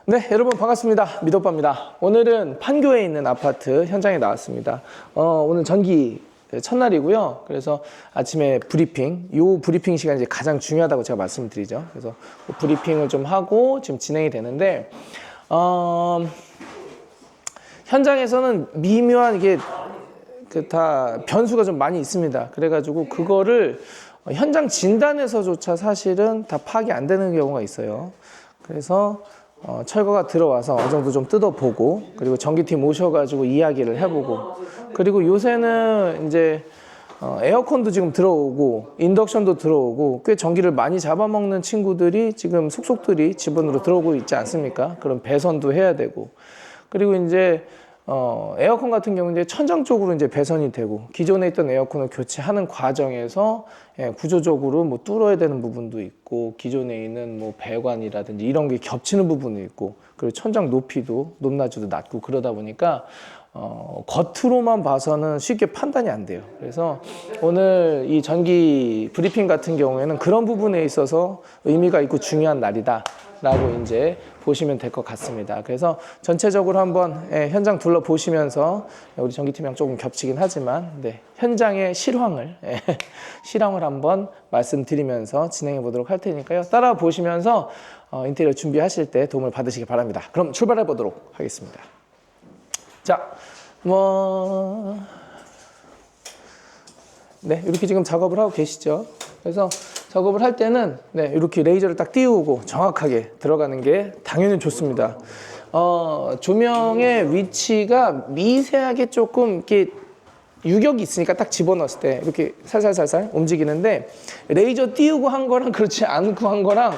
네, 여러분 반갑습니다. 미도빠입니다. 오늘은 판교에 있는 아파트 현장에 나왔습니다. 오늘 전기 첫날이고요. 그래서 아침에 브리핑, 요 브리핑 시간이 이제 가장 중요하다고 제가 말씀드리죠. 그래서 그 브리핑을 좀 하고 지금 진행이 되는데, 현장에서는 미묘한 이게 다 변수가 좀 많이 있습니다. 그래가지고 그거를 현장 진단에서조차 사실은 다 파악이 안 되는 경우가 있어요. 그래서 철거가 들어와서 어느 정도 좀 뜯어보고, 그리고 전기팀 오셔가지고 이야기를 해보고, 그리고 요새는 이제 에어컨도 지금 들어오고 인덕션도 들어오고 꽤 전기를 많이 잡아먹는 친구들이 지금 속속들이 지분으로 들어오고 있지 않습니까? 그럼 배선도 해야 되고, 그리고 이제 에어컨 같은 경우는 이제 천장 쪽으로 이제 배선이 되고, 기존에 있던 에어컨을 교체하는 과정에서 구조적으로 뭐 뚫어야 되는 부분도 있고, 기존에 있는 뭐 배관이라든지 이런 게 겹치는 부분이 있고, 그리고 천장 높이도 높낮이도 낮고, 그러다 보니까 겉으로만 봐서는 쉽게 판단이 안 돼요. 그래서 오늘 이 전기 브리핑 같은 경우에는 그런 부분에 있어서 의미가 있고 중요한 날이다 라고 이제 보시면 될 것 같습니다. 그래서 전체적으로 한번 현장 둘러보시면서, 우리 전기팀이랑 조금 겹치긴 하지만 현장의 실황을 한번 말씀드리면서 진행해 보도록 할 테니까요. 따라 보시면서 인테리어 준비하실 때 도움을 받으시기 바랍니다. 그럼 출발해 보도록 하겠습니다. 자, 이렇게 지금 작업을 하고 계시죠. 그래서 작업을 할 때는 이렇게 레이저를 딱 띄우고 정확하게 들어가는 게 당연히 좋습니다. 조명의 위치가 미세하게 조금 이렇게 유격이 있으니까 딱 집어넣었을 때 이렇게 살살살살 움직이는데, 레이저 띄우고 한 거랑 그렇지 않고 한 거랑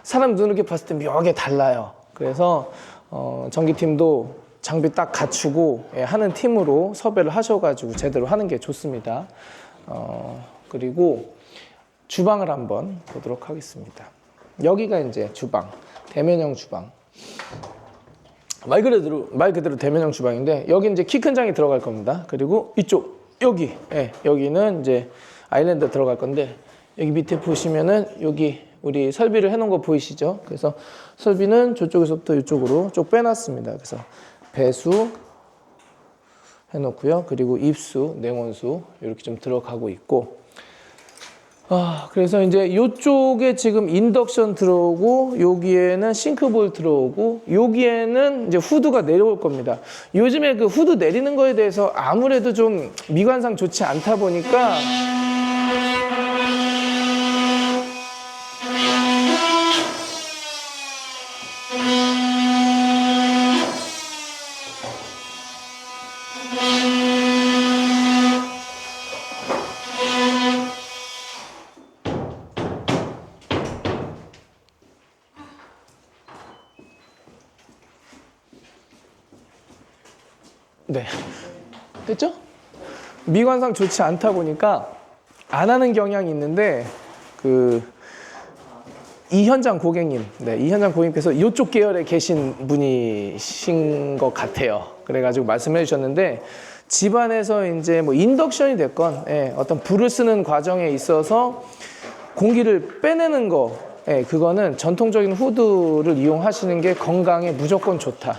사람 눈으로 이렇게 봤을 때 묘하게 달라요. 그래서 전기팀도 장비 딱 갖추고 하는 팀으로 섭외를 하셔가지고 제대로 하는 게 좋습니다. 그리고 주방을 한번 보도록 하겠습니다. 여기가 이제 주방, 대면형 주방. 말 그대로 대면형 주방인데, 여기 이제 키 큰 장이 들어갈 겁니다. 그리고 이쪽, 여기는 이제 아일랜드 들어갈 건데, 여기 밑에 보시면은 여기 우리 설비를 해놓은 거 보이시죠? 그래서 설비는 저쪽에서부터 이쪽으로 쭉 빼놨습니다. 그래서 배수 해놓고요. 그리고 입수, 냉온수 이렇게 좀 들어가고 있고, 그래서 이제 이쪽에 지금 인덕션 들어오고, 여기에는 싱크볼 들어오고, 여기에는 이제 후드가 내려올 겁니다. 요즘에 그 후드 내리는 거에 대해서 아무래도 좀 미관상 좋지 않다 보니까 됐죠? 미관상 좋지 않다 보니까 안 하는 경향이 있는데, 이 현장 고객님, 이 현장 고객님께서 이쪽 계열에 계신 분이신 것 같아요. 그래가지고 말씀해 주셨는데, 집안에서 이제 뭐 인덕션이 됐건, 어떤 불을 쓰는 과정에 있어서 공기를 빼내는 거, 그거는 전통적인 후드를 이용하시는 게 건강에 무조건 좋다.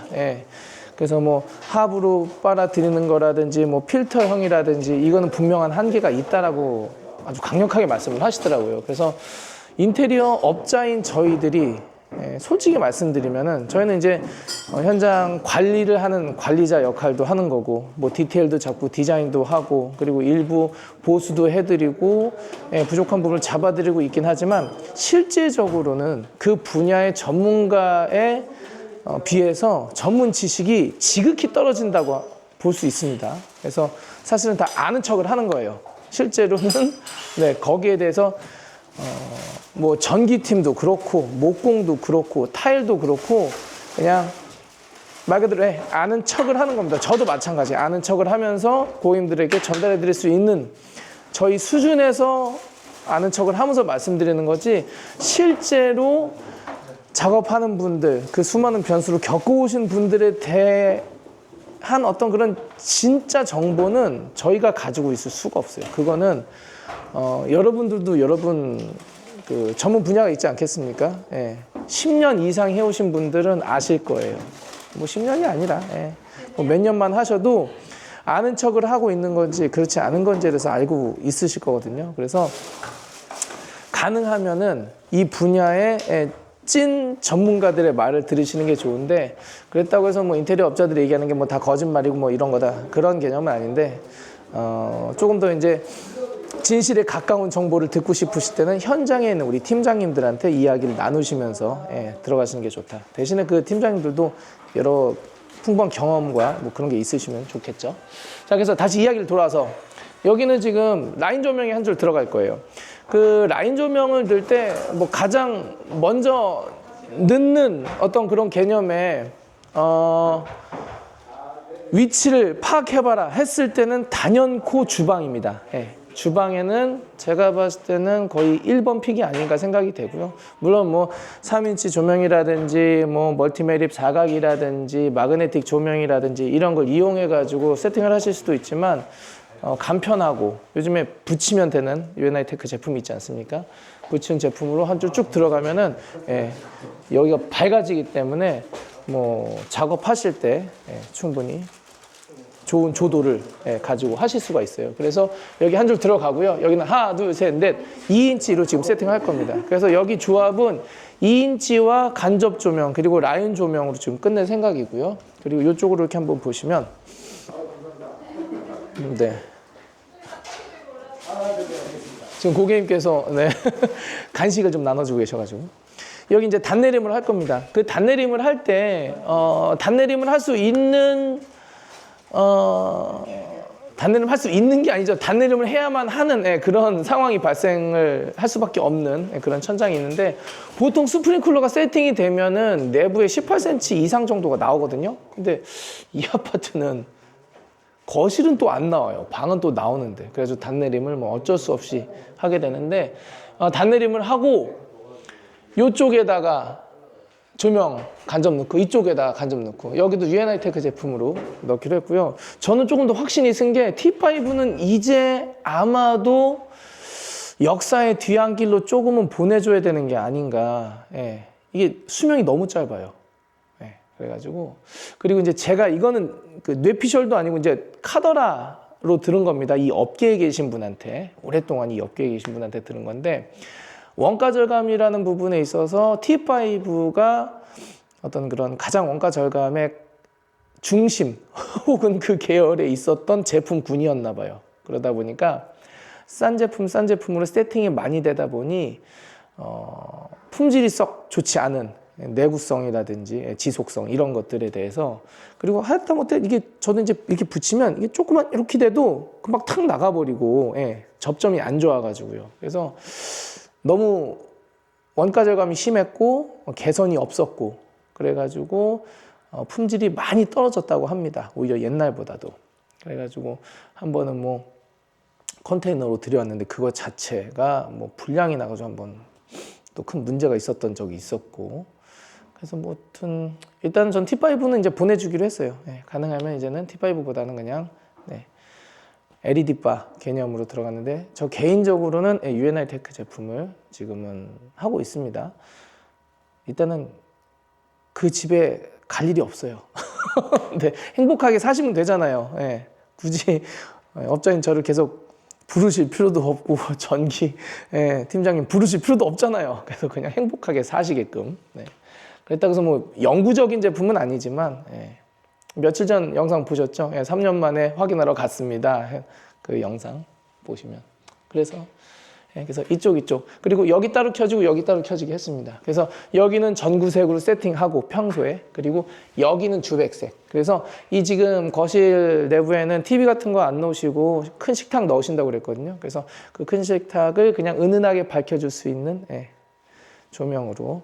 그래서 뭐 합으로 빨아들이는 거라든지 뭐 필터형이라든지 이거는 분명한 한계가 있다라고 아주 강력하게 말씀을 하시더라고요. 그래서 인테리어 업자인 저희들이 솔직히 말씀드리면은, 저희는 이제 현장 관리를 하는 관리자 역할도 하는 거고, 뭐 디테일도 잡고 디자인도 하고, 그리고 일부 보수도 해드리고, 부족한 부분을 잡아드리고 있긴 하지만, 실제적으로는 그 분야의 전문가의 비해서 전문 지식이 지극히 떨어진다고 볼 수 있습니다. 그래서 사실은 다 아는 척을 하는 거예요. 실제로는 거기에 대해서 뭐 전기팀도 그렇고 목공도 그렇고 타일도 그렇고 그냥 말 그대로 아는 척을 하는 겁니다. 저도 마찬가지 아는 척을 하면서 고객님들에게 전달해 드릴 수 있는 저희 수준에서 아는 척을 하면서 말씀드리는 거지, 실제로 작업하는 분들, 그 수많은 변수를 겪어오신 분들에 대한 어떤 그런 진짜 정보는 저희가 가지고 있을 수가 없어요. 그거는 여러분들도 여러분 그 전문 분야가 있지 않겠습니까? 10년 이상 해오신 분들은 아실 거예요. 뭐 10년이 아니라 뭐몇 년만 하셔도 아는 척을 하고 있는 건지 그렇지 않은 건지에 대해서 알고 있으실 거거든요. 그래서 가능하면은 이 분야의 찐 전문가들의 말을 들으시는 게 좋은데, 그랬다고 해서 뭐 인테리어 업자들이 얘기하는 게 뭐 다 거짓말이고 뭐 이런 거다, 그런 개념은 아닌데, 조금 더 이제 진실에 가까운 정보를 듣고 싶으실 때는 현장에 있는 우리 팀장님들한테 이야기를 나누시면서 들어가시는 게 좋다. 대신에 그 팀장님들도 여러 풍부한 경험과 뭐 그런 게 있으시면 좋겠죠. 자, 그래서 다시 이야기를 돌아서 여기는 지금 라인 조명이 한 줄 들어갈 거예요. 그 라인 조명을 넣을 때 뭐 가장 먼저 넣는 어떤 그런 개념에 위치를 파악해봐라 했을 때는 단연코 주방입니다. 주방에는 제가 봤을 때는 거의 1번 픽이 아닌가 생각이 되고요. 물론 뭐 3인치 조명이라든지 뭐 멀티매립 사각이라든지 마그네틱 조명이라든지 이런 걸 이용해 가지고 세팅을 하실 수도 있지만 간편하고 요즘에 붙이면 되는 UNI 테크 제품이 있지 않습니까? 붙인 제품으로 한 줄 쭉 들어가면은 여기가 밝아지기 때문에 뭐 작업하실 때 충분히 좋은 조도를 가지고 하실 수가 있어요. 그래서 여기 한 줄 들어가고요. 여기는 하나, 둘, 셋, 넷, 2인치로 지금 세팅할 겁니다. 그래서 여기 조합은 2인치와 간접 조명 그리고 라인 조명으로 지금 끝낼 생각이고요. 그리고 이쪽으로 이렇게 한번 보시면 지금 고객님께서 간식을 좀 나눠주고 계셔가지고 여기 이제 단내림을 할 겁니다. 그 단내림을 할 때 단내림을 할 수 있는 단내림을 할 수 있는 게 아니죠. 단내림을 해야만 하는 그런 상황이 발생을 할 수밖에 없는 그런 천장이 있는데, 보통 스프링클러가 세팅이 되면은 내부에 18cm 이상 정도가 나오거든요. 근데 이 아파트는 거실은 또 안 나와요. 방은 또 나오는데. 그래서 단내림을 뭐 어쩔 수 없이 하게 되는데, 단내림을 하고 이쪽에다가 조명 간접 넣고 이쪽에다 간접 넣고, 여기도 UNI 테크 제품으로 넣기로 했고요. 저는 조금 더 확신이 쓴 게 T5는 이제 아마도 역사의 뒤안길로 조금은 보내줘야 되는 게 아닌가. 이게 수명이 너무 짧아요. 그래가지고, 그리고 이제 제가 이거는 그 뇌피셜도 아니고 이제 카더라로 들은 겁니다. 이 업계에 계신 분한테, 오랫동안 이 업계에 계신 분한테 들은 건데, 원가 절감이라는 부분에 있어서 T5가 어떤 그런 가장 원가 절감의 중심 혹은 그 계열에 있었던 제품군이었나 봐요. 그러다 보니까 싼 제품으로 세팅이 많이 되다 보니 품질이 썩 좋지 않은 내구성이라든지 지속성 이런 것들에 대해서, 그리고 하다못해 이게 저는 이제 이렇게 붙이면 이게 조금만 이렇게 돼도 금방 탁 나가버리고 접점이 안 좋아가지고요. 그래서 너무 원가 절감이 심했고 개선이 없었고 그래가지고 품질이 많이 떨어졌다고 합니다. 오히려 옛날보다도. 그래가지고 한 번은 뭐 컨테이너로 들여왔는데 그거 자체가 뭐 불량이 나가지고 한번 또 큰 문제가 있었던 적이 있었고, 그래서 뭐 아무튼 일단 전 T5는 이제 보내주기로 했어요. 가능하면 이제는 T5보다는 그냥 LED 바 개념으로 들어갔는데, 저 개인적으로는 UNI 테크 제품을 지금은 하고 있습니다. 일단은 그 집에 갈 일이 없어요. 근데 행복하게 사시면 되잖아요. 굳이 업자인 저를 계속 부르실 필요도 없고 전기 팀장님 부르실 필요도 없잖아요. 그래서 그냥 행복하게 사시게끔. 그랬다고 해서 뭐 영구적인 제품은 아니지만 며칠 전 영상 보셨죠? 3년 만에 확인하러 갔습니다. 그 영상 보시면. 그래서 이쪽 그리고 여기 따로 켜지고 여기 따로 켜지게 했습니다. 그래서 여기는 전구색으로 세팅하고 평소에, 그리고 여기는 주백색. 그래서 이 지금 거실 내부에는 TV 같은 거 안 넣으시고 큰 식탁 넣으신다고 그랬거든요. 그래서 그 큰 식탁을 그냥 은은하게 밝혀줄 수 있는 조명으로.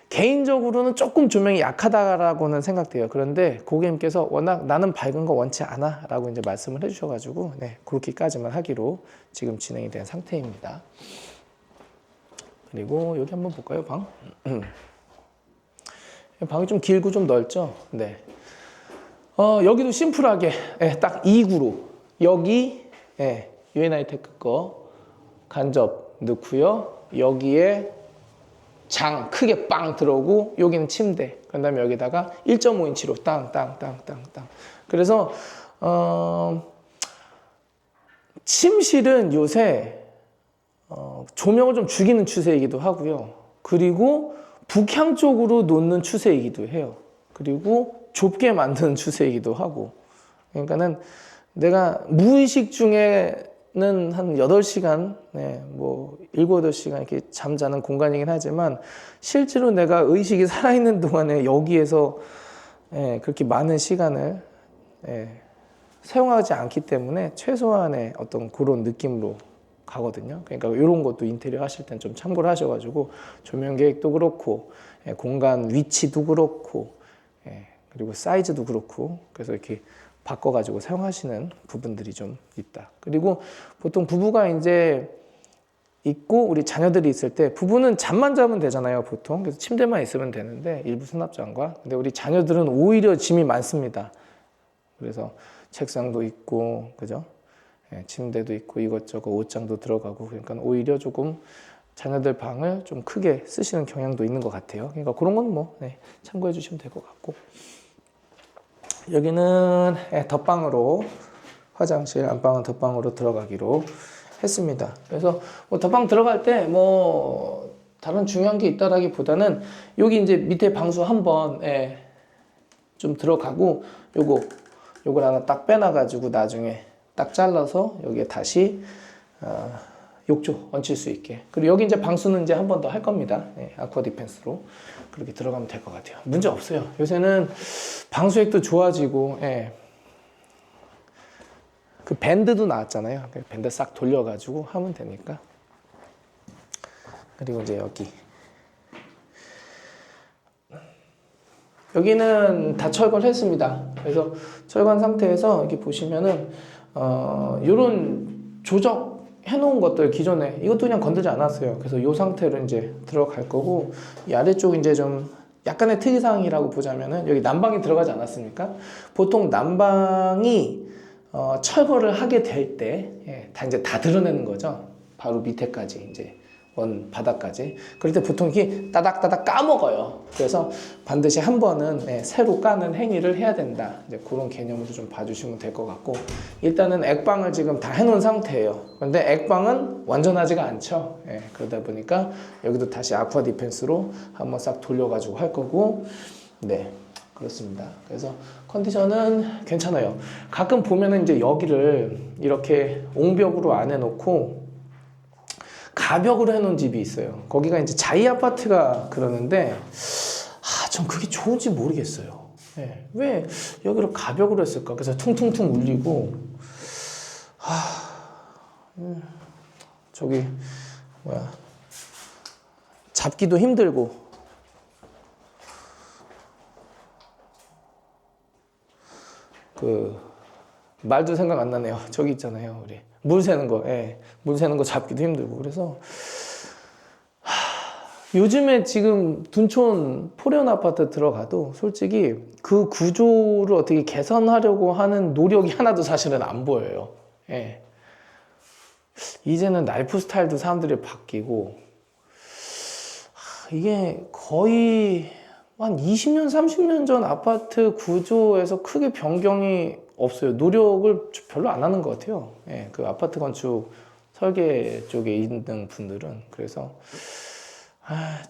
개인적으로는 조금 조명이 약하다라고는 생각돼요. 그런데 고객님께서 워낙 나는 밝은 거 원치 않아 라고 이제 말씀을 해주셔가지고 그렇게까지만 하기로 지금 진행이 된 상태입니다. 그리고 여기 한번 볼까요, 방? 방이 좀 길고 좀 넓죠? 여기도 심플하게 딱 2구로 여기 UNI 테크 거 간접 넣고요. 여기에 장 크게 빵 들어오고 여기는 침대. 그 다음에 여기다가 1.5인치로 땅땅땅땅땅. 그래서 침실은 요새 조명을 좀 죽이는 추세이기도 하고요. 그리고 북향 쪽으로 놓는 추세이기도 해요. 그리고 좁게 만드는 추세이기도 하고. 그러니까는 내가 무의식 중에는 한 8시간, 뭐 7, 8시간 이렇게 잠자는 공간이긴 하지만 실제로 내가 의식이 살아있는 동안에 여기에서 그렇게 많은 시간을 사용하지 않기 때문에 최소한의 어떤 그런 느낌으로 가거든요. 그러니까 이런 것도 인테리어 하실 땐 좀 참고를 하셔가지고 조명 계획도 그렇고 공간 위치도 그렇고 그리고 사이즈도 그렇고 그래서 이렇게 바꿔가지고 사용하시는 부분들이 좀 있다. 그리고 보통 부부가 이제 있고 우리 자녀들이 있을 때 부부는 잠만 자면 되잖아요, 보통. 그래서 침대만 있으면 되는데 일부 수납장과. 근데 우리 자녀들은 오히려 짐이 많습니다. 그래서 책상도 있고, 그죠? 침대도 있고 이것저것 옷장도 들어가고 그러니까 오히려 조금 자녀들 방을 좀 크게 쓰시는 경향도 있는 것 같아요. 그러니까 그런 건 뭐 참고해 주시면 될 것 같고 여기는 덧방으로 화장실, 안방은 덧방으로 들어가기로 했습니다. 그래서 뭐 덧방 들어갈 때 뭐 다른 중요한 게 있다라기보다는 여기 이제 밑에 방수 한번 좀 들어가고 요걸 하나 딱 빼놔가지고 나중에 딱 잘라서 여기에 다시 욕조 얹힐 수 있게. 그리고 여기 이제 방수는 이제 한 번 더 할 겁니다. 아쿠아 디펜스로 그렇게 들어가면 될 것 같아요. 문제 없어요. 요새는 방수액도 좋아지고, 그 밴드도 나왔잖아요. 밴드 싹 돌려가지고 하면 되니까. 그리고 이제 여기는 다 철거했습니다. 그래서 철거한 상태에서 여기 보시면은 요런 조적 해놓은 것들 기존에 이것도 그냥 건들지 않았어요. 그래서 이 상태로 이제 들어갈 거고 이 아래쪽 이제 좀 약간의 특이사항이라고 보자면은 여기 난방이 들어가지 않았습니까? 보통 난방이 철거를 하게 될 때 다 이제 다 드러내는 거죠. 바로 밑에까지 이제 원 바닥까지. 그럴 때 보통 이렇게 따닥따닥 까먹어요. 그래서 반드시 한 번은 새로 까는 행위를 해야 된다. 이제 그런 개념으로 좀 봐주시면 될 것 같고 일단은 액방을 지금 다 해놓은 상태예요. 그런데 액방은 완전하지가 않죠. 그러다 보니까 여기도 다시 아쿠아 디펜스로 한번 싹 돌려가지고 할 거고 그렇습니다. 그래서 컨디션은 괜찮아요. 가끔 보면은 이제 여기를 이렇게 옹벽으로 안 해놓고 가벽으로 해놓은 집이 있어요. 거기가 이제 자이 아파트가 그러는데, 전 그게 좋은지 모르겠어요. 왜 여기를 가벽으로 했을까? 그래서 퉁퉁퉁 울리고, 저기, 잡기도 힘들고, 말도 생각 안 나네요. 저기 있잖아요, 우리. 물 새는 거, 물 새는 거 잡기도 힘들고. 그래서, 요즘에 지금 둔촌 포레온 아파트 들어가도 솔직히 그 구조를 어떻게 개선하려고 하는 노력이 하나도 사실은 안 보여요. 이제는 라이프 스타일도 사람들이 바뀌고, 이게 거의 한 20년, 30년 전 아파트 구조에서 크게 변경이 없어요. 노력을 별로 안 하는 것 같아요. 그 아파트 건축 설계 쪽에 있는 분들은. 그래서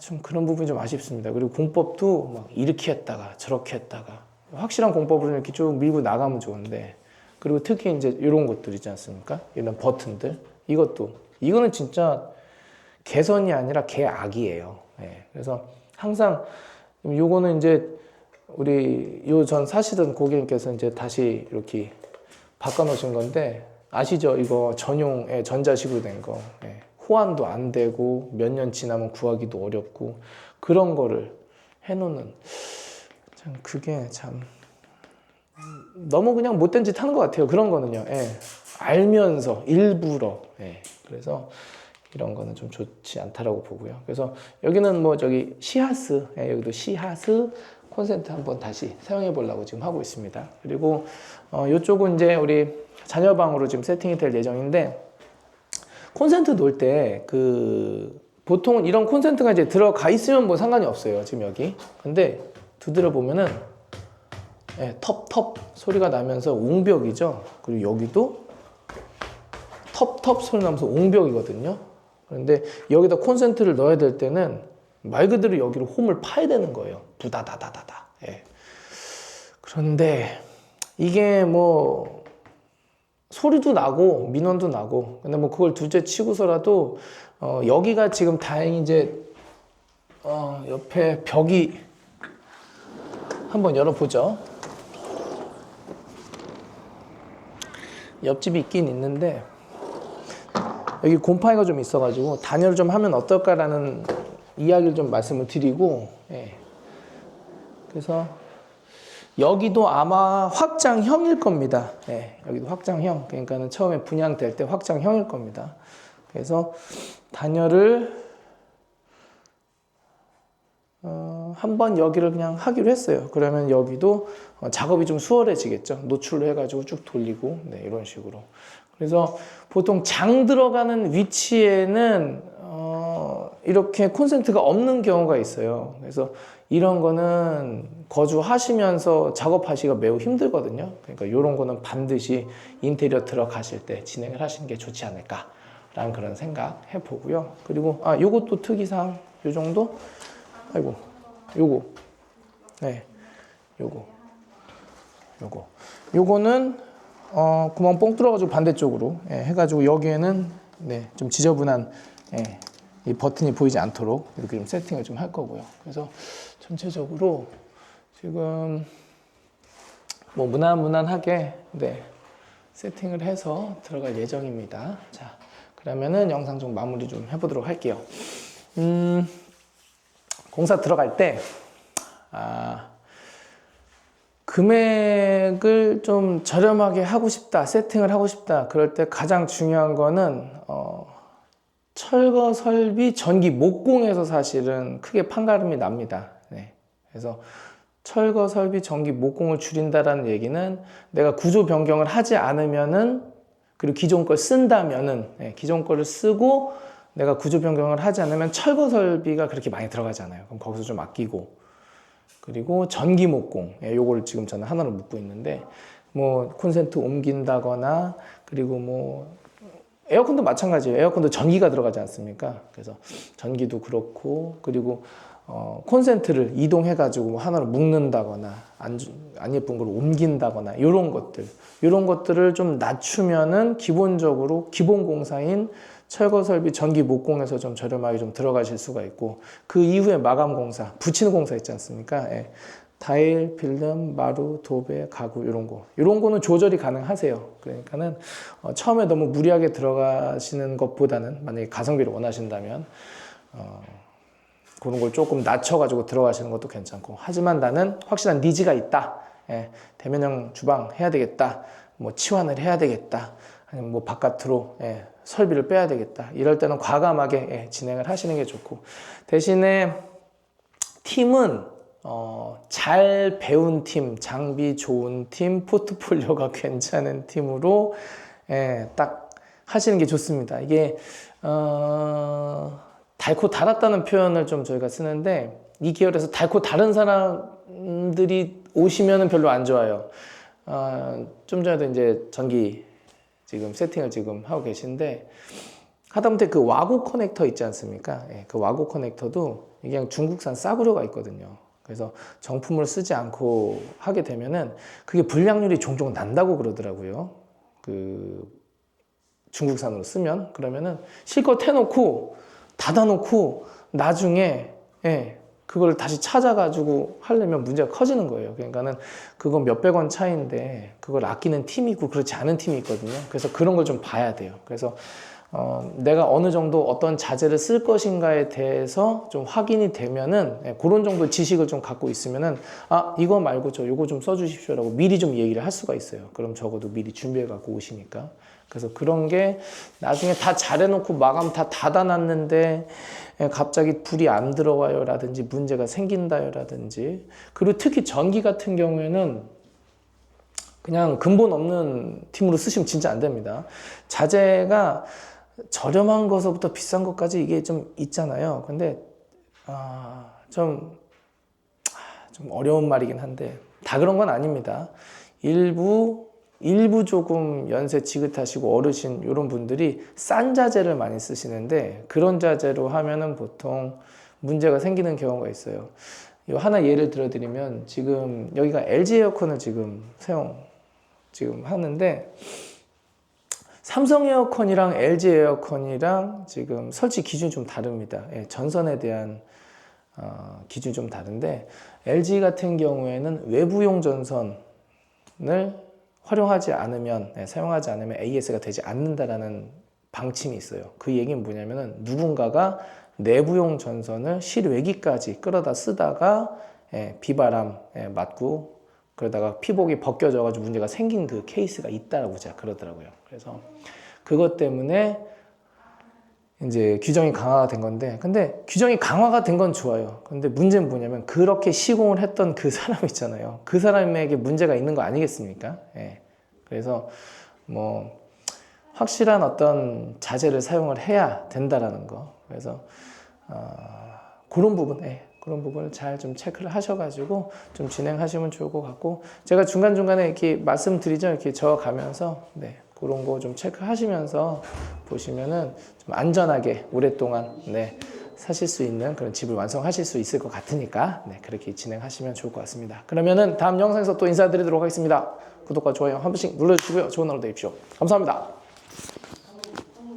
좀 그런 부분이 좀 아쉽습니다. 그리고 공법도 막 이렇게 했다가 저렇게 했다가 확실한 공법으로 이렇게 쭉 밀고 나가면 좋은데 그리고 특히 이제 이런 것들 있지 않습니까? 이런 버튼들 이거는 진짜 개선이 아니라 개악이에요. 그래서 항상 요거는 이제 우리 요 전 사시던 고객님께서 이제 다시 이렇게 바꿔 놓으신 건데 아시죠? 이거 전용 전자식으로 된 거. 호환도 안 되고 몇 년 지나면 구하기도 어렵고 그런 거를 해놓는 참 그게 참 너무 그냥 못된 짓 하는 것 같아요. 그런 거는요. 알면서 일부러. 그래서 이런 거는 좀 좋지 않다라고 보고요. 그래서 여기는 뭐 저기 시하스, 여기도 시하스 콘센트 한번 다시 사용해 보려고 지금 하고 있습니다. 그리고 이쪽은 이제 우리 자녀방으로 지금 세팅이 될 예정인데 콘센트 놓을 때 그 보통은 이런 콘센트가 이제 들어가 있으면 뭐 상관이 없어요. 지금 여기. 근데 두드려 보면은 예, 텁텁 소리가 나면서 옹벽이죠. 그리고 여기도 텁텁 소리 나면서 옹벽이거든요. 그런데 여기다 콘센트를 넣어야 될 때는 말 그대로 여기로 홈을 파야 되는 거예요. 부다다다다다. 예. 그런데 이게 뭐 소리도 나고 민원도 나고, 근데 뭐 그걸 둘째 치고서라도 여기가 지금 다행히 이제 옆에 벽이 한번 열어보죠. 옆집이 있긴 있는데 여기 곰팡이가 좀 있어가지고 단열을 좀 하면 어떨까라는 이야기를 좀 말씀을 드리고, 예. 그래서 여기도 아마 확장형일 겁니다. 예, 여기도 확장형. 그러니까는 처음에 분양될 때 확장형일 겁니다. 그래서 단열을 한번 여기를 그냥 하기로 했어요. 그러면 여기도 작업이 좀 수월해지겠죠. 노출로 해가지고 쭉 돌리고, 네, 이런 식으로. 그래서 보통 장 들어가는 위치에는 이렇게 콘센트가 없는 경우가 있어요. 그래서 이런 거는 거주하시면서 작업하시기가 매우 힘들거든요. 그러니까 이런 거는 반드시 인테리어 들어가실 때 진행을 하시는 게 좋지 않을까라는 그런 생각 해보고요. 그리고 요것도 특이사항 요 정도? 아이고, 요거, 네, 요거는 구멍 뻥 뚫어가지고 반대쪽으로, 예, 해가지고 여기에는, 네, 좀 지저분한, 예, 이 버튼이 보이지 않도록 이렇게 좀 세팅을 좀 할 거고요. 그래서 전체적으로 지금 뭐 무난하게, 네, 세팅을 해서 들어갈 예정입니다. 자, 그러면은 영상 좀 마무리 좀 해보도록 할게요. 공사 들어갈 때 금액을 좀 저렴하게 하고 싶다, 세팅을 하고 싶다, 그럴 때 가장 중요한 거는 철거 설비 전기 목공에서 사실은 크게 판가름이 납니다. 네. 그래서 철거 설비 전기 목공을 줄인다라는 얘기는 내가 구조 변경을 하지 않으면은, 그리고 기존 걸 쓴다면은, 네, 기존 거를 쓰고 내가 구조 변경을 하지 않으면 철거 설비가 그렇게 많이 들어가잖아요. 그럼 거기서 좀 아끼고, 그리고 전기 목공, 예, 요걸 지금 저는 하나로 묶고 있는데, 뭐 콘센트 옮긴다거나, 그리고 뭐 에어컨도 마찬가지예요. 에어컨도 전기가 들어가지 않습니까? 그래서 전기도 그렇고, 그리고 콘센트를 이동해 가지고 하나로 묶는다거나 안 예쁜 걸 옮긴다거나 이런 것들을 좀 낮추면은 기본적으로 기본 공사인 철거 설비 전기 목공에서 좀 저렴하게 좀 들어가실 수가 있고, 그 이후에 마감 공사, 붙이는 공사 있지 않습니까? 예. 타일, 필름, 마루, 도배, 가구 이런 거는 조절이 가능하세요. 그러니까는 처음에 너무 무리하게 들어가시는 것보다는, 만약에 가성비를 원하신다면 그런 걸 조금 낮춰가지고 들어가시는 것도 괜찮고, 하지만 나는 확실한 니즈가 있다. 예, 대면형 주방 해야 되겠다. 뭐 치환을 해야 되겠다. 아니면 뭐 바깥으로, 예, 설비를 빼야 되겠다. 이럴 때는 과감하게, 예, 진행을 하시는 게 좋고, 대신에 팀은 잘 배운 팀, 장비 좋은 팀, 포트폴리오가 괜찮은 팀으로, 예, 딱 하시는 게 좋습니다. 이게 달고 달았다는 표현을 좀 저희가 쓰는데, 이 계열에서 달고 다른 사람들이 오시면은 별로 안 좋아요. 좀 전에도 이제 전기 지금 세팅을 지금 하고 계신데, 하다못해 그 와구 커넥터 있지 않습니까? 예, 그 와구 커넥터도 그냥 중국산 싸구려가 있거든요. 그래서 정품을 쓰지 않고 하게 되면은 그게 불량률이 종종 난다고 그러더라고요. 그 중국산으로 쓰면. 그러면은 실컷 해놓고 닫아놓고 나중에, 예, 그걸 다시 찾아가지고 하려면 문제가 커지는 거예요. 그러니까는 그건 몇백 원 차이인데 그걸 아끼는 팀이 있고 그렇지 않은 팀이 있거든요. 그래서 그런 걸 좀 봐야 돼요. 그래서 내가 어느 정도 어떤 자재를 쓸 것인가에 대해서 좀 확인이 되면은, 예, 그런 정도 지식을 좀 갖고 있으면은, 이거 말고 저 요거 좀 써주십시오라고 미리 좀 얘기를 할 수가 있어요. 그럼 적어도 미리 준비해 갖고 오시니까. 그래서 그런 게 나중에 다 잘해놓고 마감 다 닫아놨는데, 예, 갑자기 불이 안 들어와요 라든지 문제가 생긴다요 라든지, 그리고 특히 전기 같은 경우에는 그냥 근본 없는 팀으로 쓰시면 진짜 안 됩니다. 자재가 저렴한 거서부터 비싼 것까지 이게 좀 있잖아요. 근데 좀 어려운 말이긴 한데 다 그런 건 아닙니다. 일부 조금 연세 지긋하시고 어르신 이런 분들이 싼 자재를 많이 쓰시는데 그런 자재로 하면은 보통 문제가 생기는 경우가 있어요. 이 하나 예를 들어드리면 지금 여기가 LG 에어컨을 지금 지금 하는데 삼성 에어컨이랑 LG 에어컨이랑 지금 설치 기준이 좀 다릅니다. 예, 전선에 대한 기준이 좀 다른데 LG 같은 경우에는 외부용 전선을 활용하지 않으면 사용하지 않으면 AS가 되지 않는다라는 방침이 있어요. 그 얘기는 뭐냐면은 누군가가 내부용 전선을 실외기까지 끌어다 쓰다가 비바람 맞고 그러다가 피복이 벗겨져가지고 문제가 생긴 그 케이스가 있다라고 제가 그러더라고요. 그래서 그것 때문에 이제 규정이 강화가 된 건데, 근데 규정이 강화가 된 건 좋아요. 근데 문제는 뭐냐면 그렇게 시공을 했던 그 사람 있잖아요. 그 사람에게 문제가 있는 거 아니겠습니까? 그래서 뭐 확실한 어떤 자재를 사용을 해야 된다라는 거. 그래서 그런 부분을 잘 좀 체크를 하셔가지고 좀 진행하시면 좋을 것 같고, 제가 중간중간에 이렇게 말씀드리죠. 이렇게 적어가면서, 그런 거 좀 체크하시면서 보시면은 좀 안전하게 오랫동안, 사실 수 있는 그런 집을 완성하실 수 있을 것 같으니까, 그렇게 진행하시면 좋을 것 같습니다. 그러면은 다음 영상에서 또 인사드리도록 하겠습니다. 구독과 좋아요 한 번씩 눌러주시고요. 좋은 하루 되십시오. 감사합니다.